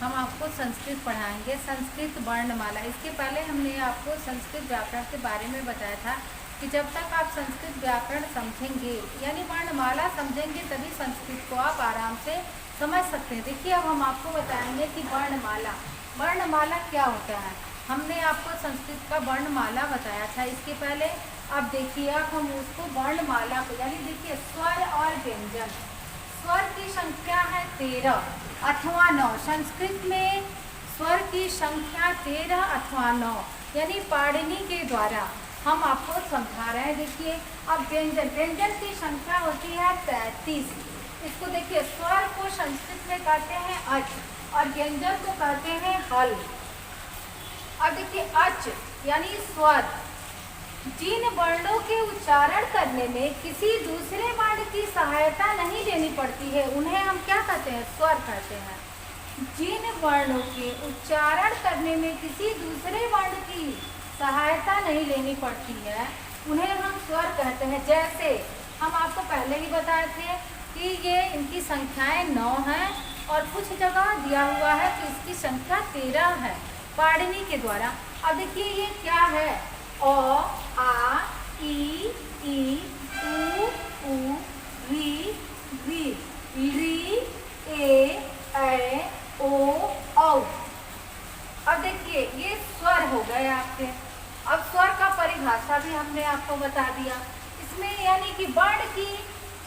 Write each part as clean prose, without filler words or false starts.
हम आपको संस्कृत पढ़ाएंगे, संस्कृत वर्णमाला। इसके पहले हमने आपको संस्कृत व्याकरण के बारे में बताया था कि जब तक आप संस्कृत व्याकरण समझेंगे यानी वर्णमाला समझेंगे तभी संस्कृत को आप आराम से समझ सकते हैं। देखिए अब हम आपको बताएंगे कि वर्णमाला वर्णमाला क्या होता है। हमने आपको संस्कृत का वर्णमाला बताया था इसके पहले। अब देखिए अब हम उसको वर्णमाला को यानी देखिए स्वर और व्यंजन। स्वर की संख्या है 13 अथवा 9। संस्कृत में स्वर की संख्या 13 अथवा 9 यानी पाणिनि के द्वारा हम आपको समझा रहे हैं। देखिए अब व्यंजन व्यंजन की संख्या होती है 33। इसको देखिए स्वर को संस्कृत में कहते हैं अच और व्यंजन को कहते हैं हल। अब देखिए अच यानी स्वर, जिन वर्णों के उच्चारण करने में किसी दूसरे वर्ण की सहायता नहीं लेनी पड़ती है उन्हें हम क्या कहते हैं, स्वर कहते हैं। जिन वर्णों के उच्चारण करने में किसी दूसरे वर्ण की सहायता नहीं लेनी पड़ती है उन्हें हम स्वर कहते हैं। जैसे हम आपको पहले ही बताए थे कि ये इनकी संख्याएं 9 हैं और कुछ जगह दिया हुआ है कि इसकी संख्या 13 है पाणिनि के द्वारा। अब देखिए ये क्या है, अ आ ई उ री री ए ओ औ। अब देखिए ये स्वर हो गए आपके। अब स्वर का परिभाषा भी हमने आपको बता दिया। इसमें यानी कि वर्ण की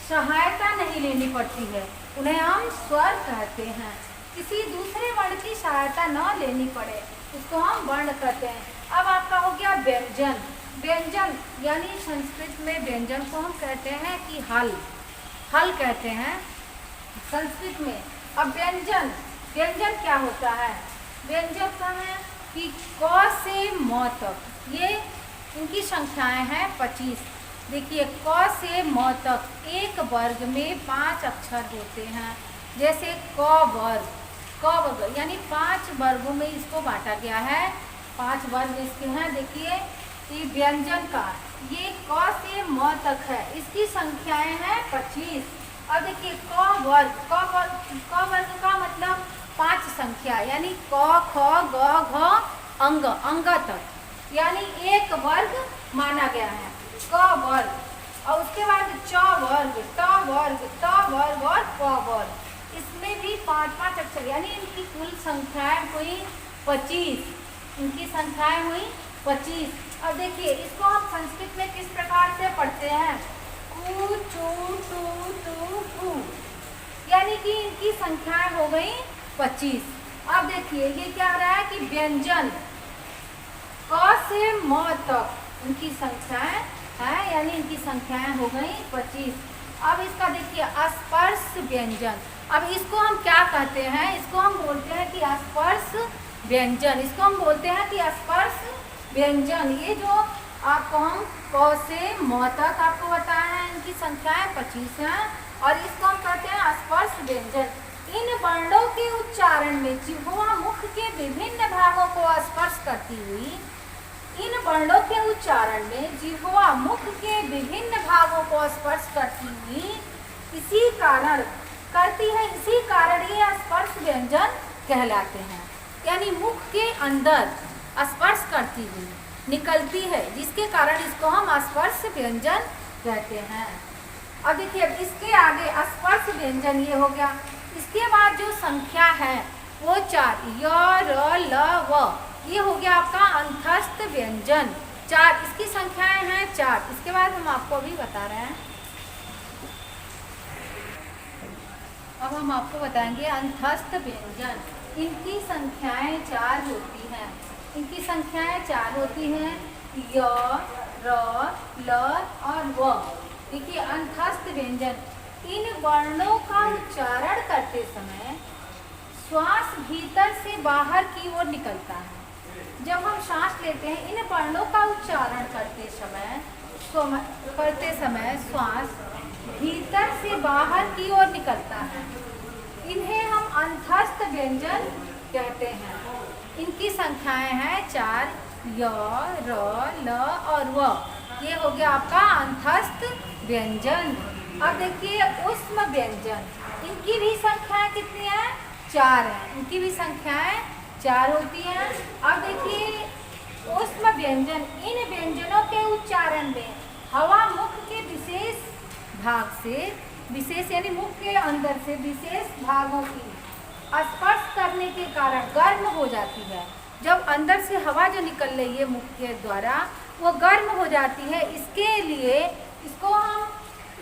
सहायता नहीं लेनी पड़ती है उन्हें हम स्वर कहते हैं। किसी दूसरे वर्ण की सहायता न लेनी पड़े उसको हम वर्ण कहते हैं। अब आपका हो गया व्यंजन। व्यंजन यानी संस्कृत में व्यंजन को हम कहते हैं कि हल कहते हैं संस्कृत में। अब व्यंजन व्यंजन क्या होता है, व्यंजन का है कि क से म तक, ये इनकी संख्याएं हैं 25। देखिए क से म तक एक वर्ग में 5 अक्षर होते हैं। जैसे क वर्ग यानी 5 वर्गों में इसको बांटा गया है। 5 वर्ग इसके हैं। देखिए ये व्यंजन का ये क से म तक है, इसकी संख्याएं हैं 25। अब देखिए क वर्ग का मतलब 5 संख्या यानी क ख ग घ अंग तक यानी एक वर्ग माना गया है क वर्ग। और उसके बाद च वर्ग ट वर्ग और प वर्ग, इसमें भी 5-5 अक्षर यानी इनकी कुल संख्याएं हुई 25। इनकी संख्याएं हुई 25। अब देखिए इसको हम संस्कृत में किस प्रकार से पढ़ते हैं, कु चू टू टू कु, यानी कि इनकी संख्याएं हो गई 25। अब देखिए ये क्या आ रहा है कि व्यंजन क से म तक इनकी संख्याएं है यानी इनकी संख्याएं हो गई 25। अब इसका देखिए स्पर्श व्यंजन। अब इसको हम क्या कहते हैं, इसको हम बोलते हैं कि स्पर्श व्यंजन। इसको हम बोलते हैं कि स्पर्श व्यंजन। ये जो आपको हम क से म तक आपको बताया है इनकी संख्याएं 25 हैं और इसको हम कहते हैं स्पर्श व्यंजन। इन वर्णों के उच्चारण में जिह्वा मुख के विभिन्न भागों को स्पर्श करती हुई, इन वर्णों के उच्चारण में जिह्वा मुख के विभिन्न भागों को स्पर्श करती हुई इसी कारण ये स्पर्श व्यंजन कहलाते हैं। यानी मुख के अंदर स्पर्श करती हुई निकलती है जिसके कारण इसको हम स्पर्श व्यंजन कहते हैं। अब देखिए इसके आगे स्पर्श व्यंजन ये हो गया। इसके बाद जो संख्या है वो 4 य र ल व, ये हो गया आपका अंतस्थ व्यंजन। 4 इसकी संख्याएं हैं 4। इसके बाद हम आपको अभी बता रहे हैं। अब हम आपको बताएंगे अंतस्थ व्यंजन। इनकी संख्याएं 4 होती हैं। इनकी संख्याएं 4 होती हैं, य र ल और व। देखिए अंतस्थ व्यंजन, इन वर्णों का उच्चारण करते समय श्वास भीतर से बाहर की ओर निकलता है। जब हम सांस लेते हैं इन वर्णों का उच्चारण करते समय श्वास भीतर से बाहर की ओर निकलता है। इन्हें हम अंतस्थ व्यंजन कहते हैं। इनकी संख्याएं हैं 4 य र ल और व। ये हो गया आपका अंतस्थ व्यंजन। अब देखिए उष्म व्यंजन, इनकी भी संख्याएं कितनी है 4 हैं, इनकी भी संख्याएं 4 होती हैं। अब देखिए ऊष्म व्यंजन, इन व्यंजनों के उच्चारण में हवा मुख के विशेष भाग से, विशेष यानी मुख के अंदर से विशेष भागों की स्पर्श करने के कारण गर्म हो जाती है। जब अंदर से हवा जो निकल रही है मुख के द्वारा वो गर्म हो जाती है, इसके लिए इसको हम,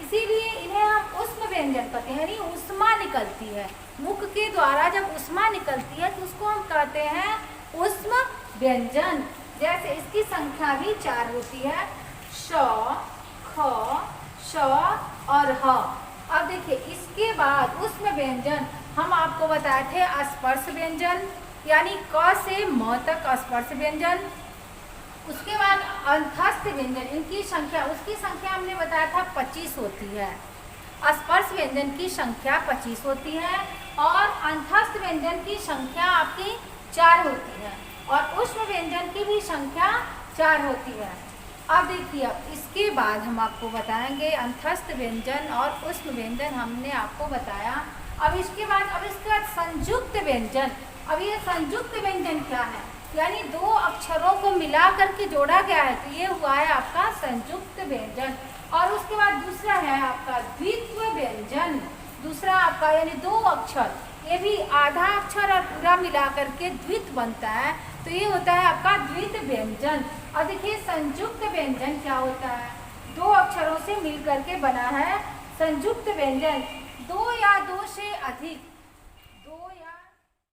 इसीलिए इन्हें हम ऊष्म व्यंजन कहते हैं, यानी ऊष्मा निकलती है मुख के द्वारा। जब ऊष्मा निकलती है तो उसको हम कहते हैं ऊष्म व्यंजन। जैसे इसकी संख्या भी 4 होती है, श, ख, श और ह। अब देखिए इसके बाद ऊष्म व्यंजन हम आपको बताए थे स्पर्श व्यंजन, यानी क से म तक स्पर्श व्यंजन। उसके बाद अंतस्थ व्यंजन, इनकी संख्या, उसकी संख्या हमने बताया था 25 होती है। स्पर्श व्यंजन की संख्या 25 होती है और अंतस्थ व्यंजन की संख्या आपकी 4 होती है और ऊष्म व्यंजन की भी संख्या 4 होती है। अब देखिए अब इसके बाद हम आपको बताएंगे अंतस्थ व्यंजन और ऊष्म व्यंजन हमने आपको बताया। अब इसके बाद संयुक्त व्यंजन। अब ये संयुक्त व्यंजन क्या है, यानी 2 अक्षरों को मिला करके जोड़ा गया है, तो ये हुआ है आपका संयुक्त व्यंजन। और उसके बाद दूसरा है आपका द्वित्व व्यंजन। दूसरा आपका यानी 2 अक्षर, ये भी आधा अक्षर और पूरा मिला करके द्वित बनता है, तो ये होता है आपका द्वित व्यंजन। और देखिए संयुक्त व्यंजन क्या होता है, 2 अक्षरों से मिल करके बना है संयुक्त व्यंजन। 2 या 2 से अधिक